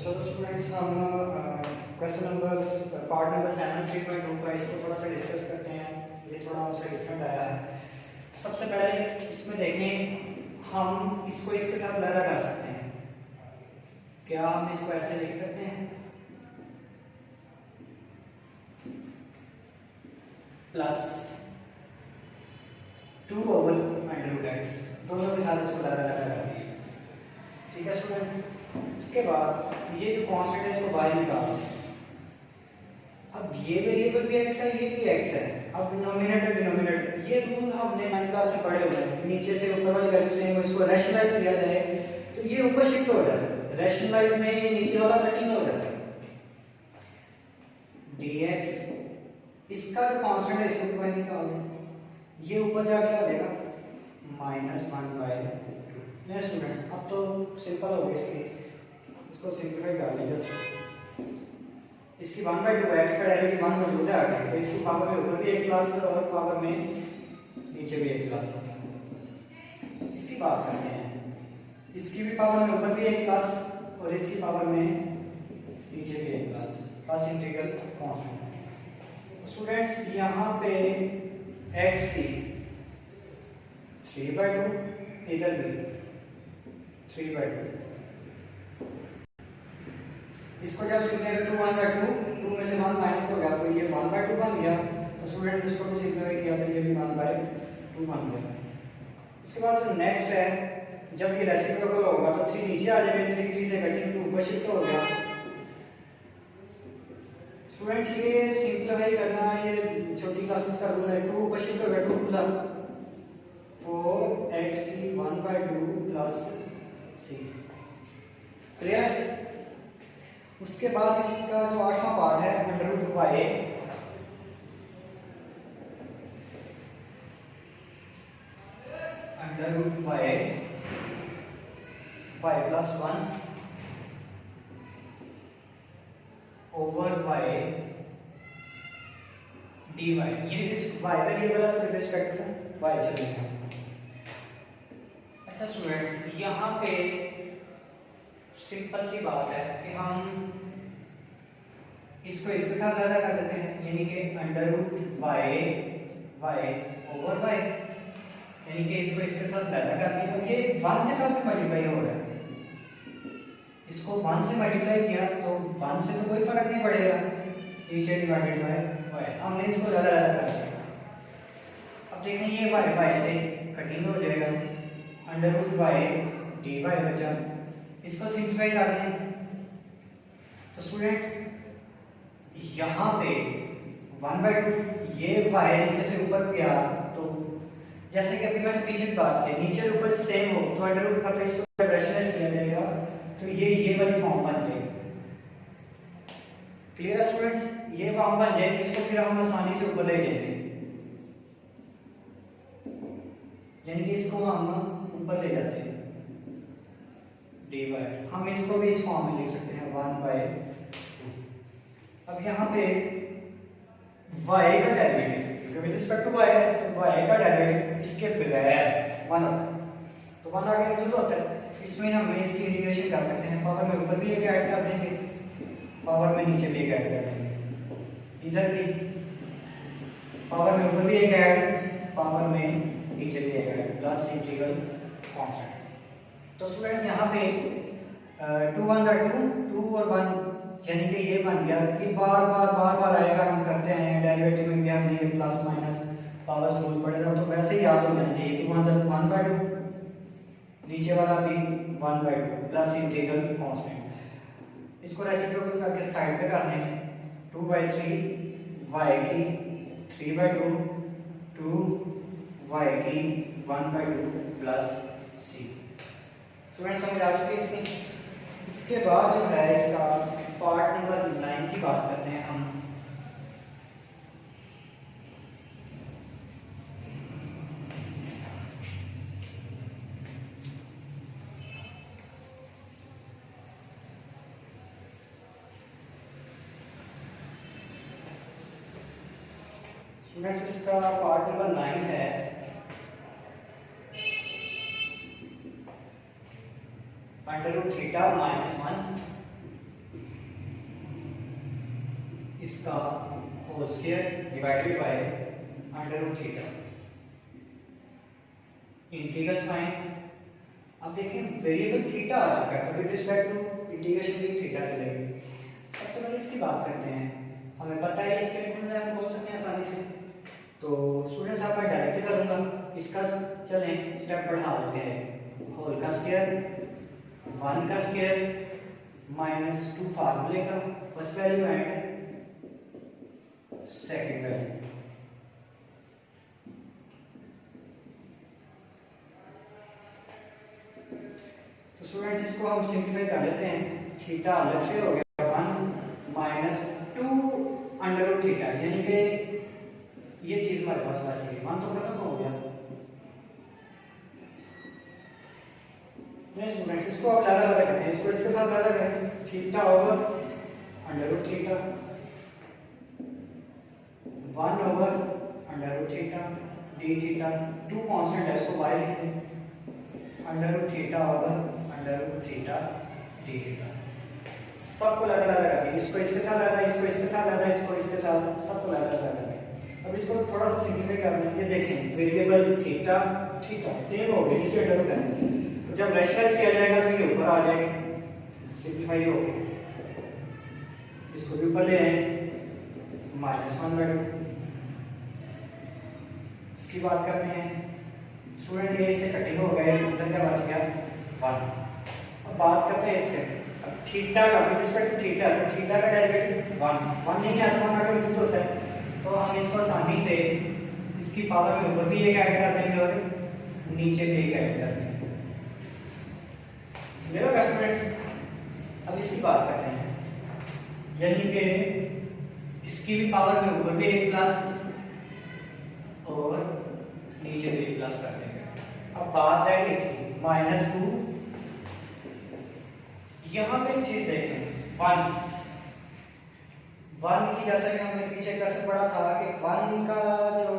अच्छा तो स्टूडेंट्स हम क्वेश्चन नंबर पार्ट नंबर 7 3.2 का इसको थोड़ा सा डिस्कस करते हैं। ये थोड़ा हमसे डिफरेंट आया है। सबसे पहले इसमें देखें, हम इसको इसके साथ लड़ा कर सकते हैं। क्या हम इसको ऐसे लिख सकते हैं, प्लस 2/√x, दोनों के साथ इसको लड़ा कर दिए। ठीक है स्टूडेंट्स, इसके बाद ये जो कांस्टेंट है इसको बाहर निकाल दें। अब ये वेरिएबल भी x है, ये भी x है। अब डिनोमिनेटर डिनोमिनेटर, ये रूल हमने 9th क्लास में पढ़े हुए हैं। नीचे से ऊपर वाली वैल्यू सेम, इसको रैशनलाइज किया जाए तो ये ऊपर शिफ्ट हो जाता है। रैशनलाइज में ये नीचे वाला कटिंग हो जाता है। dx, इसका जो कांस्टेंट है इसको भी बाहर निकाल दें। ये ऊपर जाके आ जाएगा -1/2। स्टूडेंट्स अब तो सिंपल हो गया, इसको सिंपलीफाई कर लीजिए। इसकी 1/2 x का डेरिवेटिव 1 मौजूद है आगे, तो इसकी पावर में ऊपर भी एक प्लस और पावर में नीचे भी एक प्लस। इसकी बात करते हैं, इसकी भी पावर में ऊपर भी एक प्लस और इसकी पावर में नीचे भी एक plus, plus integral constant. Students यहाँ पे x की 3/2, इधर भी 3/2। इसको जब सिंप्लीफाई 2 1 2 में से 1 माइनस हो गया तो ये 1/2 बन गया। तो स्टूडेंट्स इसको भी सिंप्लीफाई किया तो ये भी 1/2 बन गया। इसके बाद जो नेक्स्ट है, जब ये रेसिप्रोकल होगा तो 3 नीचे आ जाएगा, 3 से कटिंग 2 ऊपर शिफ्ट हो गया। स्टूडेंट्स ये सिंप्लीफाई करना, ये छोटी क्लासेस का रूल है। 2 ऊपर शिफ्ट हो गया, 2 + 4x की 1/2 प्लस c। क्लियर है? उसके बाद इसका जो 8वां पार्ट है √y, y + 1 over y dy। ये y वेरिएबल है तो विद रिस्पेक्ट टू y चलेगा। अच्छा स्टूडेंट्स, यहाँ पे सिंपल सी बात है कि हम इसको इसके साथ लड़ा कर देते हैं, यानी कि √y ओवर y, यानी कि इसको इसके साथ लड़ा कर दिया तो ये 1 के साथ भी मल्टीप्लाई हो रहा है। इसको 1 से मल्टीप्लाई किया तो 1 से तो कोई फर्क नहीं पड़ेगा, नीचे डिवाइडेड बाय y। हमने इसको लड़ा कर दिया। अब देखें ये y से कटिंग हो जाएगा, √y dy बचा। इसको सिंप्लीफाई कर दें तो स्टूडेंट्स यहाँ पे 1/2, ये y नीचे से ऊपर गया तो जैसे कि अभी मैंने पीछे की बात की, नीचे ऊपर सेम हो तो √ का तो इसको रैशनलाइज किया जाएगा तो ये वाली फॉर्म बन जाएगी। क्लियर है स्टूडेंट्स? ये फॉर्म बन जाएगी, इसको फिर हम आसानी से ऊपर ले जाएंगे, यानी कि इसको हम ऊपर ले जाते हैं dy। हम इसको भी इस फॉर्म में लिख सकते हैं 1/2। अब यहाँ पे y का डेरिवेटिव, क्योंकि विद रिस्पेक्ट टू y है तो y का डेरिवेटिव इसके बगैर 1 होता है, तो 1 आगे मौजूद होता है। इसमें हम इसकी इंटीग्रेशन कर सकते हैं। पावर में ऊपर भी एक ऐड कर देंगे, पावर में नीचे भी एक ऐड कर देंगे। इधर भी पावर में ऊपर भी एक ऐड, पावर में नीचे भी एक ऐड, प्लस इंटीग्रल कांस्टेंट। तो स्टूडेंट यहाँ पे 2 1 2 और 1, यानी कि ये बन गया। ये बार बार आएगा, हम करते हैं डेरिवेटिव में भी हमने ये प्लस माइनस पावर्स रूल पढ़ेगा तो वैसे ही याद हो जाना चाहिए। 2 1/2, नीचे वाला भी 1/2 प्लस इंटीग्रल कांस्टेंट। इसको रेसिप्रोकल करके साइड पे करने हैं, 2/3 y की 3/2 2 y की 1/2 प्लस c। स्टूडेंट्स समझ आ चुकी है इसकी? इसके बाद जो है इसका पार्ट नंबर 9 की बात करते हैं हम। स्टूडेंट्स इसका पार्ट नंबर 9 है √θ - 1 इसका whole square divided by under root theta. Integral sign, अब देखें वेरिएबल थीटा आ चुका है, तो विद रिस्पेक्ट टू इंटीग्रेशन भी थीटा चलेगी। सबसे पहले इसकी बात करते हैं। हमें पता है इसके फॉर्मूला हम खोल सकते हैं आसानी से, तो स्टूडेंट्स आप मैं डायरेक्ट करूंगा। इसका चलें स्टेप बढ़ा लेते हैं। होल का स्क्वायर, 1 का स्क्वायर माइनस 2 फार्मूले का first value and second value. तो स्टूडेंट्स इसको हम सिंप्लीफाई कर लेते हैं। थीटा अलग से हो गया 1 माइनस 2 अंडर रूट थीटा, यानी कि ये चीज हमारे पास बच गई। 1 तो खत्म हो गया। नहीं स्टूडेंट्स, इसको आप लगा लगा करते हैं, इसको इसके साथ लगा करें। Theta over under root theta, 1 over under root theta D theta, 2 constant है इसको बाहर लिख दें, under root theta over under root theta D theta. सबको लगा लगा करके, इसको इसके साथ लगा, इसको इसके साथ लगा, इसको इसके साथ, सबको लगा लगा करके। अब इसको थोड़ा सा सिंप्लीफाई कर लें। ये देखें वेरिएबल थीटा थीटा सेम हो गए, नीचे अंडर रूट करेंगे, तो जब रैशनलाइज किया जाएगा तो ये ऊपर आ जाएगा सिंप्लीफाई हो गया। इसको भी ऊपर ले आए, -1/2। इसकी बात करते हैं। स्टूडेंट ये इससे कटिंग हो गया, उधर क्या बच गया 1। अब बात करते हैं इसके। अब थीटा का विद रिस्पेक्ट टू थीटा, तो थीटा का डेरिवेटिव 1 नहीं है तो 1 आगे मौजूद होता है, तो हम इसको आसानी से इसकी पावर में ऊपर भी एक ऐड कर देंगे और नीचे भी एक ऐड कर देंगे। मेरा स्टूडेंट्स अब इसकी बात करते हैं, यानी कि इसकी भी पावर में ऊपर भी एक प्लस और नीचे भी एक प्लस कर देंगे। अब बात है इसकी -2। यहां पे एक चीज देखें, 1 की, जैसा कि हमने पीछे कसर पड़ा था कि 1 का जो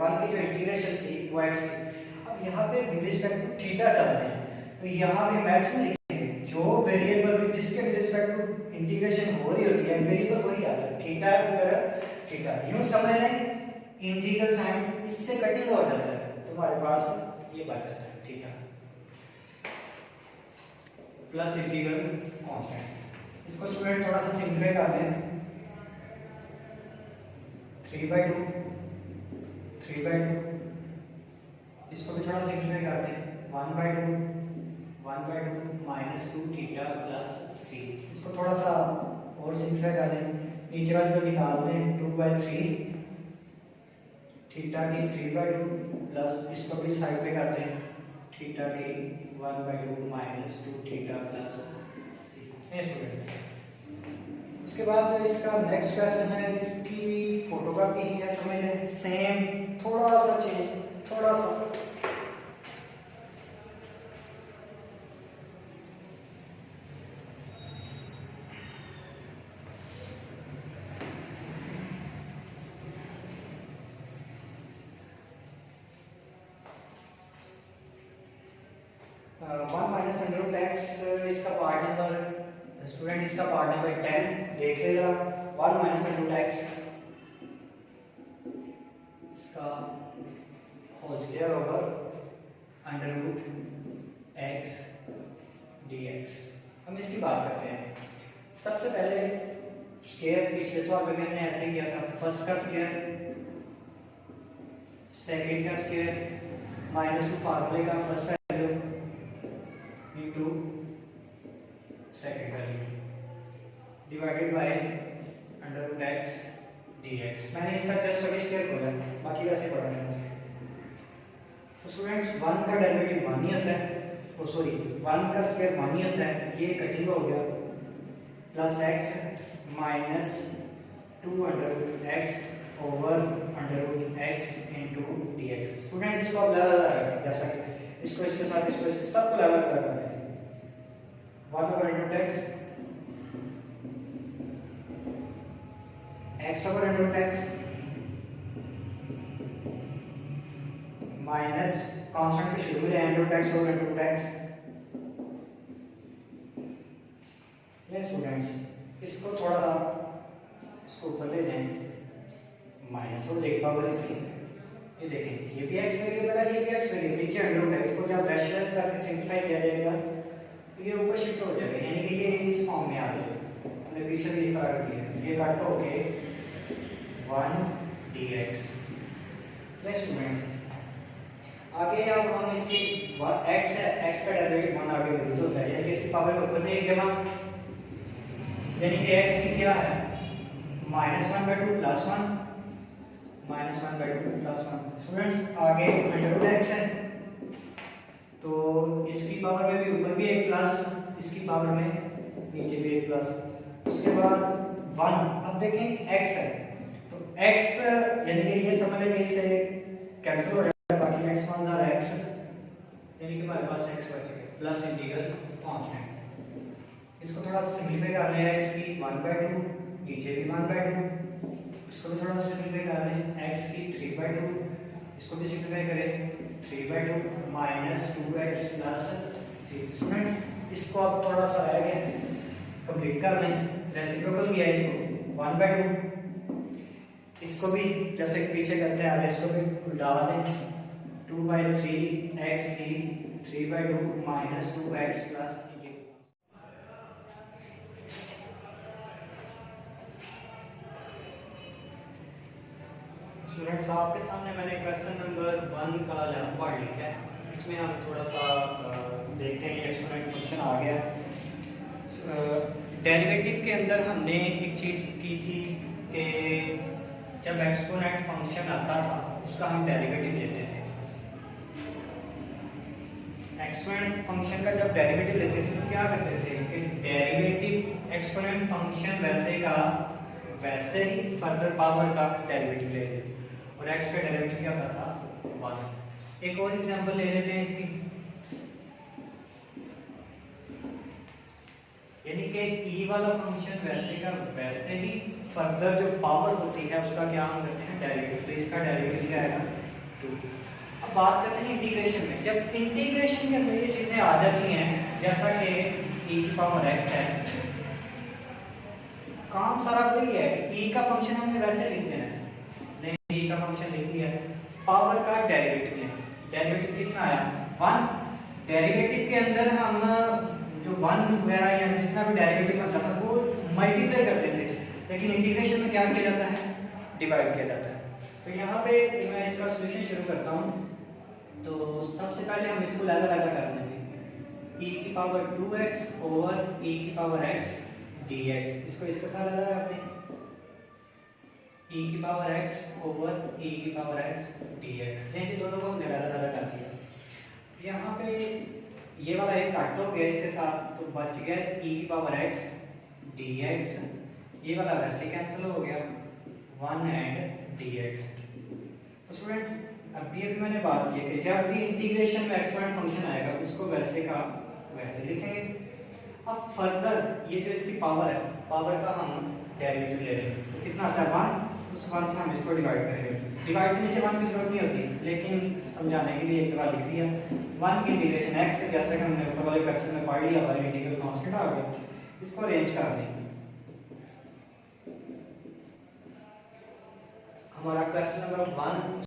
1 की जो इंटीग्रेशन थी वो x थी। अब यहाँ पे विद रिस्पेक्ट टू थीटा चल रहे हैं, तो यहाँ पे मैक्सिमम लिखेंगे जो वेरिएबल जिसके विद रिस्पेक्ट टू इंटीग्रेशन हो रही होती है, वेरिएबल वही आता है। थीटा है थीटा, यूं समझ लें इंटीग्रल साइन इससे कटिंग हो जाता है, तो हमारे पास ये बच जाता है थीटा प्लस इंटीग्रल कांस्टेंट। इसको स्टूडेंट थोड़ा सा सिंप्लीफाई कर दें। 3/2 3/2, इसको भी थोड़ा सिंप्लीफाई कर दें। 1/2 -2 थीटा प्लस c। इसको थोड़ा सा और सिंप्लीफाई कर दें, नीचे वाले को निकाल दें। 2/3 थीटा की 3/2 प्लस, इसको भी साइड पे कर दें, थीटा की 1/2 -2 थीटा प्लस c। स्टूडेंट्स इसके बाद जो इसका नेक्स्ट क्वेश्चन है, इसकी फोटोकॉपी ही है, समझ लें सेम, थोड़ा सा चेंज, थोड़ा सा। इसका पार्ट नंबर स्टूडेंट, इसका पार्ट नंबर 10 देख लेगा। 1 - x, इसका whole square over under root x dx। हम इसकी बात करते हैं। सबसे पहले स्क्वायर पिछले सवाल में मैंने ऐसे किया था, फर्स्ट का स्क्वायर, सेकंड का स्क्वायर, -2 फार्मूले का first value into second value divided by under root x dx। मैंने इसका जस्ट अभी स्क्वायर खोला, बाकी वैसे पढ़ना है। तो स्टूडेंट्स 1 का डेरिवेटिव 1 ही होता है, ओ सॉरी 1 का स्क्वायर 1 ही होता है, ये कटिंग हो गया, plus x minus 2 under root x over under root x into dx। Students इसको आप लगा लगा रखें, जैसा कि इसको इसके साथ, इसको इसके सबको लगा लगा रखें। 1 over under root x over under root x minus constant के शेड्यूल है under root x over under root x। ये स्टूडेंट्स इसको थोड़ा सा और एक पावर इसकी, ये देखें ये भी x वेरिएबल है, ये भी x वेरिएबल, नीचे अंडर है, इसको जब रैशनलाइज करके सिंपलीफाई किया जाएगा तो ये ऊपर शिफ्ट हो जाएगा, यानी कि ये इस फॉर्म में आ जाएगा। हमने पीछे भी इस तरह कर दिया, ये कट हो के 1 dx। नेक्स्ट स्टूडेंट्स आगे अब हम इसकी x है, x का डेरिवेटिव 1 आगे मौजूद होता है, यानी कि इसकी पावर को खुद एक जमा, यानी कि x की क्या है -1/2 प्लस 1, -1/2 प्लस 1। स्टूडेंट्स आगे अंडर x है, तो इसकी पावर में भी ऊपर भी एक प्लस, इसकी पावर में नीचे भी एक प्लस, उसके बाद 1। अब देखें x है, तो x यानी कि ये समझ लें इससे कैंसिल हो जाएगा, बाकी x वन और x, यानी कि हमारे पास x बचेगा प्लस इंटीग्रल कांस्टेंट। इसको थोड़ा सिंपलीफाई कर लें, x की 1/2, नीचे भी 1/2, इसको भी थोड़ा सिंपलीफाई कर लें, x की 3/2, इसको भी सिंपलीफाई करें 3/2 माइनस 2x प्लस 6। स्टूडेंट्स इसको अब थोड़ा सा रह गया, कंप्लीट कर लें, रेसिप्रोकल किया इसको 1/2, इसको भी जैसे पीछे करते हैं आगे इसको भी उल्टा दें, 2/3 x की 3/2 माइनस 2x प्लस। स्टूडेंट्स आपके सामने मैंने क्वेश्चन नंबर 1 का लेवल पढ़ लिया है, इसमें हम थोड़ा सा देखते हैं कि एक्सपोनेंट फंक्शन आ गया। डेरिवेटिव के अंदर हमने एक चीज़ की थी कि जब एक्सपोनेंट फंक्शन आता था उसका हम डेरिवेटिव लेते थे। एक्सपोनेंट फंक्शन का जब डेरिवेटिव लेते थे तो क्या करते थे कि डेरिवेटिव एक्सपोनेंट फंक्शन वैसे का वैसे ही फर्दर पावर का डेरिवेटिव ले लेते, और x का डेरिवेटिव क्या होता था 1। एक और एग्जांपल ले लेते हैं इसकी, यानी कि e वाला फंक्शन वैसे का वैसे ही फर्दर जो पावर होती है उसका क्या हम करते हैं डेरिवेटिव, तो इसका डेरिवेटिव क्या आएगा 2। अब बात करते हैं इंटीग्रेशन में। जब इंटीग्रेशन के अंदर ये चीजें आ जाती हैं, जैसा कि e की पावर x है, काम सारा वही है, e का फंक्शन हमने वैसे लिख देना है, नहीं e का फंक्शन लिख दिया, पावर का डेरिवेटिव लें, डेरिवेटिव कितना आया 1। डेरिवेटिव के अंदर हम जो 1 वगैरह या जितना भी डेरिवेटिव होता था वो मल्टीप्लाई कर देते थे, लेकिन इंटीग्रेशन में क्या किया जाता है डिवाइड किया जाता है। तो यहाँ पे मैं इसका सॉल्यूशन शुरू करता हूँ। तो सबसे पहले हम इसको अलग अलग कर लेंगे, e की पावर 2x ओवर e की पावर x dx, इसको इसके साथ अलग करते हैं, e की पावर x ओवर e की पावर x dx, देखिए दोनों को हमने अलग अलग कर दिया। यहाँ पे ये वाला एक काट हो गया इसके साथ, तो बच गया e की पावर x dx, ये वाला वैसे कैंसिल हो गया 1 एंड dx। तो स्टूडेंट्स अभी मैंने बात की कि जब भी इंटीग्रेशन में एक्सपोनेंट फंक्शन आएगा उसको वैसे का वैसे लिखेंगे। अब फर्दर ये जो इसकी पावर है, पावर का हम डेरिवेटिव ले रहे हैं, तो कितना आता है 1, उस 1 से हम इसको डिवाइड करेंगे। डिवाइड नीचे 1 की जरूरत नहीं होती, लेकिन समझाने के लिए एक बार लिख दिया 1 की इंटीग्रेशन x से, जैसे कि हमने ऊपर वाले क्वेश्चन में पढ़ लिया, हमारे इंटीग्रल कांस्टेंट आ गया, इसको अरेंज कर देंगे। हमारा क्वेश्चन नंबर 1